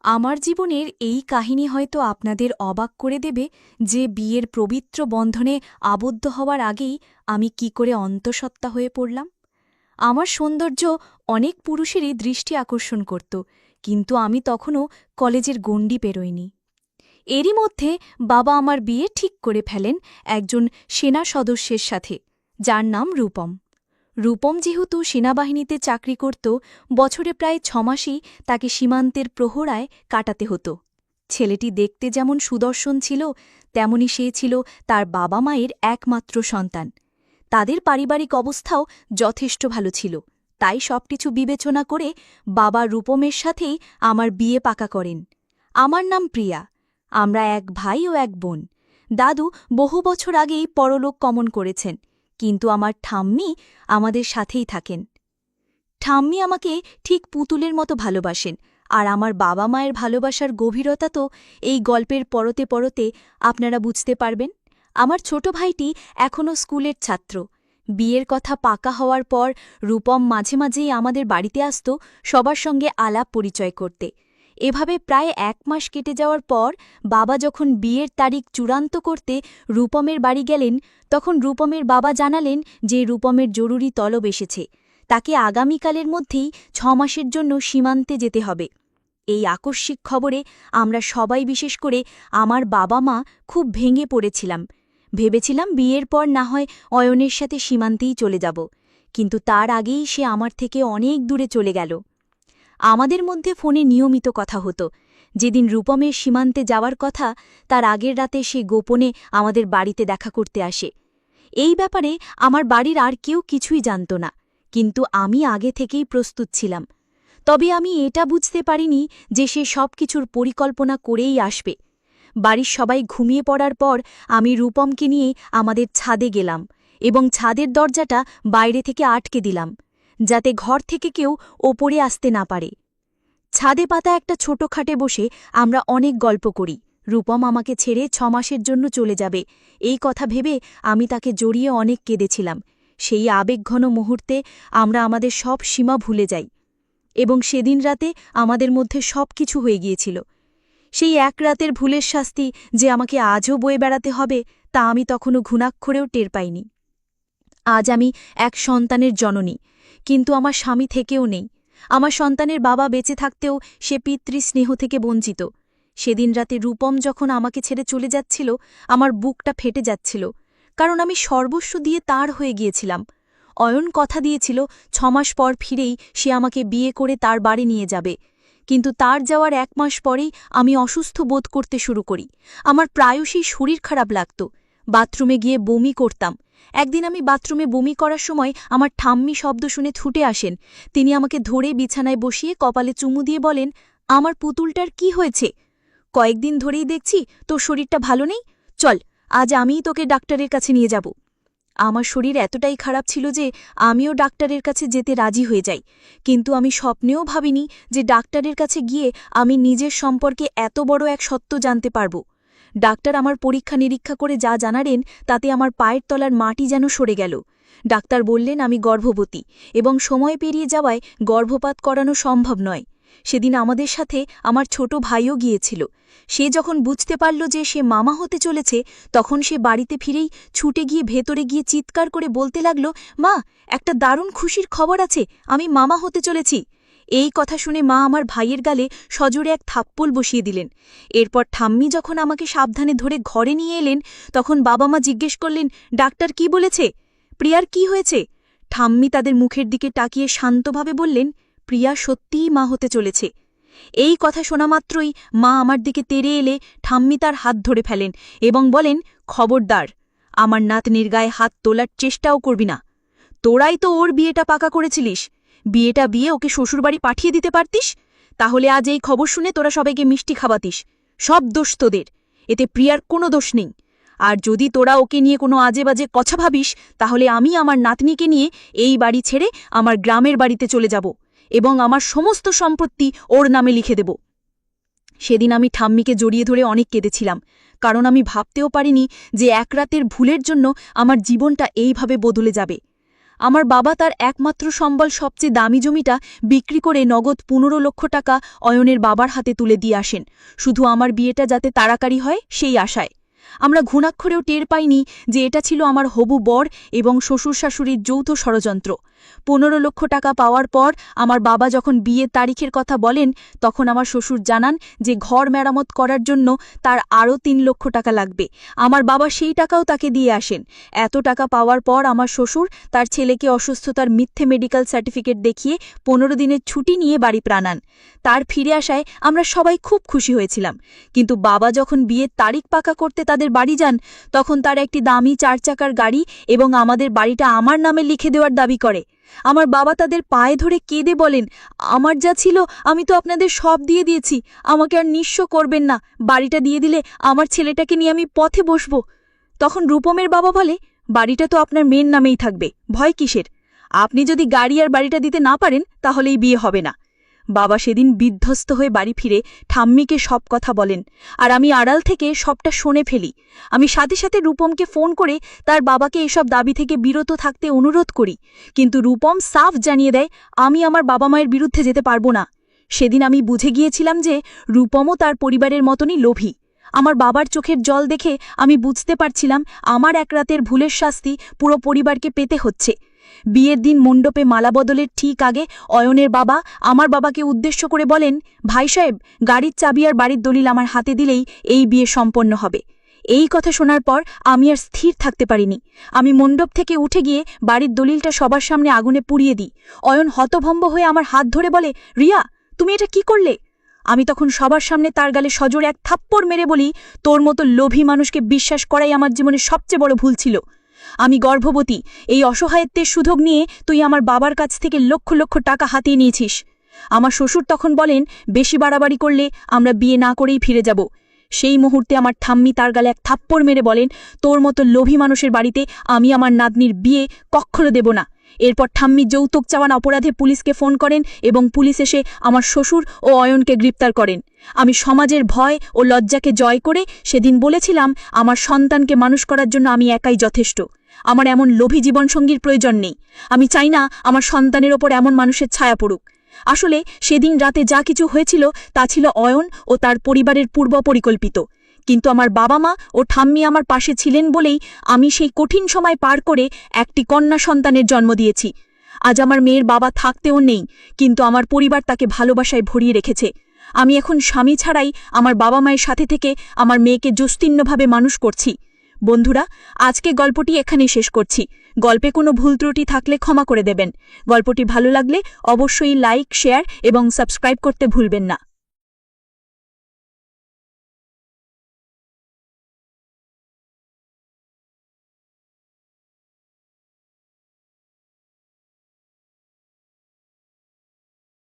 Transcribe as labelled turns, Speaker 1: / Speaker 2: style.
Speaker 1: আমার জীবনের এই কাহিনী হয়তো আপনাদের অবাক করে দেবে যে বিয়ের পবিত্র বন্ধনে আবদ্ধ হওয়ার আগেই আমি কি করে অন্তঃসত্ত্বা হয়ে পড়লাম। আমার সৌন্দর্য অনেক পুরুষেরই দৃষ্টি আকর্ষণ করত, কিন্তু আমি তখনও কলেজের গণ্ডি পেরোইনি। এরই মধ্যে বাবা আমার বিয়ে ঠিক করে ফেলেন একজন সেনা সদস্যের সাথে, যার নাম রূপম। রূপম যেহেতু সেনাবাহিনীতে চাকরি করত, বছরে প্রায় ৬ মাসই তাকে সীমান্তের প্রহরায় কাটাতে হতো। ছেলেটি দেখতে যেমন সুদর্শন ছিল, তেমনি সে ছিল তার বাবা মায়ের একমাত্র সন্তান। তাদের পারিবারিক অবস্থাও যথেষ্ট ভালো ছিল, তাই সবকিছু বিবেচনা করে বাবা রূপমের সাথেই আমার বিয়ে পাকা করেন। আমার নাম প্রিয়া। আমরা এক ভাই ও এক বোন। দাদু বহু বছর আগেই পরলোক গমন করেছেন, কিন্তু আমার ঠাম্মি আমাদের সাথেই থাকেন। ঠাম্মি আমাকে ঠিক পুতুলের মতো ভালোবাসেন, আর আমার বাবা মায়ের ভালোবাসার গভীরতা তো এই গল্পের পরতে পরতে আপনারা বুঝতে পারবেন। আমার ছোট ভাইটি এখনও স্কুলের ছাত্র। বিয়ের কথা পাকা হওয়ার পর রূপম মাঝে মাঝেই আমাদের বাড়িতে আসত সবার সঙ্গে আলাপ পরিচয় করতে। এভাবে প্রায় ১ মাস কেটে যাওয়ার পর বাবা যখন বিয়ের তারিখ চূড়ান্ত করতে রূপমের বাড়ি গেলেন, তখন রূপমের বাবা জানালেন যে রূপমের জরুরি তলব এসেছে, তাকে আগামীকালের মধ্যেই ৬ মাসের জন্য সীমান্তে যেতে হবে। এই আকস্মিক খবরে আমরা সবাই, বিশেষ করে আমার বাবা মা, খুব ভেঙে পড়েছিলাম। ভেবেছিলাম বিয়ের পর না হয় অয়নের সাথে সীমান্তেই চলে যাব, কিন্তু তার আগেই সে আমার থেকে অনেক দূরে চলে গেল। আমাদের মধ্যে ফোনে নিয়মিত কথা হতো। যেদিন রূপমের সীমান্তে যাওয়ার কথা, তার আগের রাতে সে গোপনে আমাদের বাড়িতে দেখা করতে আসে। এই ব্যাপারে আমার বাড়ির আর কেউ কিছুই জানত না, কিন্তু আমি আগে থেকেই প্রস্তুত ছিলাম। তবে আমি এটা বুঝতে পারিনি যে সে সবকিছুর পরিকল্পনা করেই আসবে। বাড়ির সবাই ঘুমিয়ে পড়ার পর আমি রূপমকে নিয়ে আমাদের ছাদে গেলাম এবং ছাদের দরজাটা বাইরে থেকে আটকে দিলাম, যাতে ঘর থেকে কেউ ওপরে আসতে না পারে। ছাদে পাতা একটা ছোট খাটে বসে আমরা অনেক গল্প করি। রূপম আমাকে ছেড়ে ৬ মাসের জন্য চলে যাবে, এই কথা ভেবে আমি তাকে জড়িয়ে অনেক কেঁদেছিলাম। সেই আবেগঘন মুহূর্তে আমরা আমাদের সব সীমা ভুলে যাই, এবং সেদিন রাতে আমাদের মধ্যে সব কিছু হয়ে গিয়েছিল। সেই এক রাতের ভুলের শাস্তি যে আমাকে আজও বয়ে বেড়াতে হবে, তা আমি তখনও ঘুণাক্ষরেও টের পাইনি। আজ আমি এক সন্তানের জননী, কিন্তু আমার স্বামী থেকেও নেই। আমার সন্তানের বাবা বেঁচে থাকতেও সে পিতৃস্নেহ থেকে বঞ্চিত। সেদিন রাতে রূপম যখন আমাকে ছেড়ে চলে যাচ্ছিল, আমার বুকটা ফেটে যাচ্ছিল, কারণ আমি সর্বস্ব দিয়ে তার হয়ে গিয়েছিলাম। অয়ন কথা দিয়েছিল ৬ মাস পর ফিরেই সে আমাকে বিয়ে করে তার বাড়ি নিয়ে যাবে, কিন্তু তার যাওয়ার ১ মাস পরেই আমি অসুস্থ বোধ করতে শুরু করি। আমার প্রায়শই শরীর খারাপ লাগত, বাথরুমে গিয়ে বমি করতাম। একদিন আমি বাথরুমে বমি করার সময় আমার ঠাম্মি শব্দ শুনে ছুটে আসেন। তিনি আমাকে ধরে বিছানায় বসিয়ে কপালে চুমু দিয়ে বলেন, আমার পুতুলটার কি হয়েছে? কয়েকদিন ধরেই দেখছি তোর শরীরটা ভালো নেই, চল আজ আমিই তোকে ডাক্তারের কাছে নিয়ে যাব। আমার শরীর এতটাই খারাপ ছিল যে আমিও ডাক্তারের কাছে যেতে রাজি হয়ে যাই, কিন্তু আমি স্বপ্নেও ভাবিনি যে ডাক্তারের কাছে গিয়ে আমি নিজের সম্পর্কে এত বড় এক সত্য জানতে পারব। ডাক্তার আমার পরীক্ষা নিরীক্ষা করে যা জানালেন, তাতে আমার পায়ের তলার মাটি যেন সরে গেল। ডাক্তার বললেন আমি গর্ভবতী, এবং সময় পেরিয়ে যাওয়ায় গর্ভপাত করানো সম্ভব নয়। সেদিন আমাদের সাথে আমার ছোট ভাইও গিয়েছিল। সে যখন বুঝতে পারল যে সে মামা হতে চলেছে, তখন সে বাড়িতে ফিরেই ছুটে গিয়ে ভেতরে গিয়ে চিৎকার করে বলতে লাগল, মা, একটা দারুণ খুশির খবর আছে, আমি মামা হতে চলেছি। এই কথা শুনে মা আমার ভাইয়ের গালে সজোরে এক থাপ্পল বসিয়ে দিলেন। এরপর ঠাম্মি যখন আমাকে সাবধানে ধরে ঘরে নিয়ে এলেন, তখন বাবা মা জিজ্ঞেস করলেন, ডাক্তার কি বলেছে? প্রিয়ার কি হয়েছে? ঠাম্মি তাদের মুখের দিকে তাকিয়ে শান্তভাবে বললেন, প্রিয়া সত্যিই মা হতে চলেছে। এই কথা শোনা মাত্রই মা আমার দিকে তেড়ে এলে ঠাম্মি তার হাত ধরে ফেলেন এবং বলেন, খবরদার, আমার নাতনির গায়ে হাত তোলার চেষ্টাও করবি না। তোরাই তো ওর বিয়েটা পাকা করেছিলিস, বিয়ে ওকে শ্বশুরবাড়ি পাঠিয়ে দিতে পারতিস। তাহলে আজ এই খবর শুনে তোরা সবাইকে মিষ্টি খাওয়াতিস। সব দোষ তোদের, এতে প্রিয়ার কোনো দোষ নেই। আর যদি তোরা ওকে নিয়ে কোনো আজে বাজে কথা ভাবিস, তাহলে আমি আমার নাতনিকে নিয়ে এই বাড়ি ছেড়ে আমার গ্রামের বাড়িতে চলে যাব এবং আমার সমস্ত সম্পত্তি ওর নামে লিখে দেব। সেদিন আমি ঠাম্মিকে জড়িয়ে ধরে অনেক কেঁদেছিলাম, কারণ আমি ভাবতেও পারিনি যে এক রাতের ভুলের জন্য আমার জীবনটা এইভাবে বদলে যাবে। আমার বাবা তার একমাত্র সম্বল সবচেয়ে দামি জমিটা বিক্রি করে নগদ ১৫ লক্ষ টাকা অয়নের বাবার হাতে তুলে দিয়ে আসেন, শুধু আমার বিয়েটা যাতে তাড়াতাড়ি হয় সেই আশায়। আমরা ঘুণাক্ষরেও টের পাইনি যে এটা ছিল আমার হবু বর এবং শ্বশুর শাশুড়ির যৌথ ষড়যন্ত্র। ১৫ লক্ষ টাকা পাওয়ার পর আমার বাবা যখন বিয়ের তারিখের কথা বলেন, তখন আমার শ্বশুর জানান যে ঘর মেরামত করার জন্য তার আরও ৩ লক্ষ টাকা লাগবে। আমার বাবা সেই টাকাও তাকে দিয়ে আসেন। এত টাকা পাওয়ার পর আমার শ্বশুর তার ছেলেকে অসুস্থতার মিথ্যে মেডিকেল সার্টিফিকেট দেখিয়ে ১৫ দিনের ছুটি নিয়ে বাড়ি প্রাণান। তার ফিরে আসায় আমরা সবাই খুব খুশি হয়েছিলাম, কিন্তু বাবা যখন বিয়ের তারিখ পাকা করতে তাদের বাড়ি যান, তখন তার একটি দামি ৪ চাকার গাড়ি এবং আমাদের বাড়িটা আমার নামে লিখে দেওয়ার দাবি করে। আমার বাবা তাদের পায়ে ধরে কেঁদে বলেন, আমার যা ছিল আমি তো আপনাদের সব দিয়ে দিয়েছি, আমাকে আর নিঃস্ব করবেন না, বাড়িটা দিয়ে দিলে আমার ছেলেটাকে নিয়ে আমি পথে বসব। তখন রূপমের বাবা বলে, বাড়িটা তো আপনার মেয়ের নামেই থাকবে, ভয় কিসের? আপনি যদি গাড়ি আর বাড়িটা দিতে না পারেন তাহলেই বিয়ে হবে না। বাবা সেদিন বিধ্বস্ত হয়ে বাড়ি ফিরে ঠাম্মিকে সব কথা বলেন, আর আমি আড়াল থেকে সবটা শুনে ফেলি। আমি সাথে সাথে রূপমকে ফোন করে তার বাবাকে এসব দাবি থেকে বিরত থাকতে অনুরোধ করি, কিন্তু রূপম সাফ জানিয়ে দেয়, আমি আমার বাবা মায়ের বিরুদ্ধে যেতে পারবো না। সেদিন আমি বুঝে গিয়েছিলাম যে রূপমও তার পরিবারের মতনই লোভী। আমার বাবার চোখের জল দেখে আমি বুঝতে পারছিলাম আমার এক রাতের ভুলের শাস্তি পুরো পরিবারকে পেতে হচ্ছে। বিয়ের দিন মণ্ডপে মালা বদলের ঠিক আগে অয়নের বাবা আমার বাবাকে উদ্দেশ্য করে বলেন, ভাই সাহেব, গাড়ির চাবি আর বাড়ির দলিল আমার হাতে দিলেই এই বিয়ে সম্পন্ন হবে। এই কথা শোনার পর আমি আর স্থির থাকতে পারিনি। আমি মণ্ডপ থেকে উঠে গিয়ে বাড়ির দলিলটা সবার সামনে আগুনে পুড়িয়ে দিই। অয়ন হতভম্ব হয়ে আমার হাত ধরে বলে, রিয়া, তুমি এটা কি করলে? আমি তখন সবার সামনে তার গালে সজোরে এক থাপ্পড় মেরে বলি, তোর মতো লোভী মানুষকে বিশ্বাস করাই আমার জীবনে সবচেয়ে বড় ভুল ছিল। আমি গর্ভবতী, এই অসহায়ত্বের সুযোগ নিয়ে তুই আমার বাবার কাছ থেকে লক্ষ লক্ষ টাকা হাতিয়ে নিয়েছিস। আমার শ্বশুর তখন বলেন, বেশি বাড়াবাড়ি করলে আমরা বিয়ে না করেই ফিরে যাব। সেই মুহূর্তে আমার ঠাম্মি তার গালে এক থাপ্পড় মেরে বলেন, তোর মতো লোভী মানুষের বাড়িতে আমি আমার নাতনির বিয়ে কখনো দেব না। এরপর ঠাম্মি যৌতুক চাওয়ান অপরাধে পুলিশকে ফোন করেন এবং পুলিশ এসে আমার শ্বশুর ও অয়নকে গ্রেপ্তার করেন। আমি সমাজের ভয় ও লজ্জাকে জয় করে সেদিন বলেছিলাম, আমার সন্তানকে মানুষ করার জন্য আমি একাই যথেষ্ট। আমার এমন লোভী জীবনসঙ্গীর প্রয়োজন নেই। আমি চাই না আমার সন্তানের ওপর এমন মানুষের ছায়া পড়ুক। আসলে সেদিন রাতে যা কিছু হয়েছিল তা ছিল অয়ন ও তার পরিবারের পূর্ব পরিকল্পিত, কিন্তু আমার বাবা মা ও ঠাম্মি আমার পাশে ছিলেন বলেই আমি সেই কঠিন সময় পার করে একটি কন্যা সন্তানের জন্ম দিয়েছি। আজ আমার মেয়ের বাবা থাকতেও নেই, কিন্তু আমার পরিবার তাকে ভালোবাসায় ভরিয়ে রেখেছে। আমি এখন স্বামী ছাড়াই আমার বাবা মায়ের সাথে থেকে আমার মেয়েকে জস্তীর্ণভাবে মানুষ করছি। বন্ধুরা, আজকে গল্পটি এখানেই শেষ করছি। গল্পে কোনো ভুল ত্রুটি থাকলে ক্ষমা করে দেবেন। গল্পটি ভালো লাগলে অবশ্যই লাইক, শেয়ার এবং সাবস্ক্রাইব করতে ভুলবেন না।